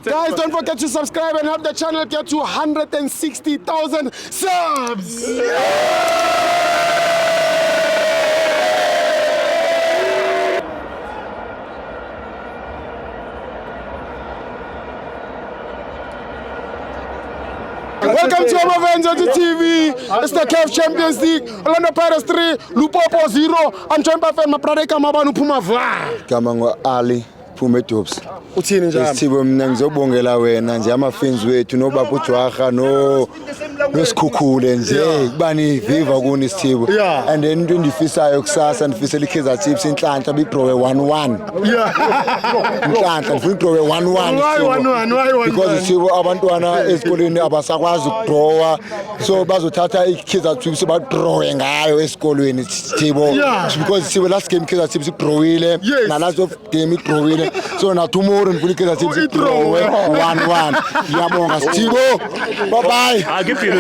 Guys, don't forget to subscribe and help the channel get to 160,000 subs. Welcome to our events on the TV. It's the CAF Champions League. Orlando Pirates 3, Lupopo 0. I'm joined by my brother Kamabanu Pumava. Kamango Ali Pumetops. Uthini njalo? Isithibo mina ngizobongela wena nje ama-fans wethu nobaba uJwaha nosikhukhule nje kubani viva kuni Sithibo. And then into endifisayo kusasa ndifisela iKaizer Chiefs inhlanhla bigrowe 1-1. Inhlanhla ndifuna igrowe 1-1. Why? Because Sithibo abantwana esikoleni abasakwazi ukudrawa so bazothatha iKaizer Chiefs badrawe ngayo esikolweni Sithibo. Because Sithibo last game iKaizer Chiefs idrawile na last of game idrawile so na tomorrow ndifuna iKaizer Chiefs idrawwe 1-1. Ngiyabonga Sithibo. Bye bye. I'll give you the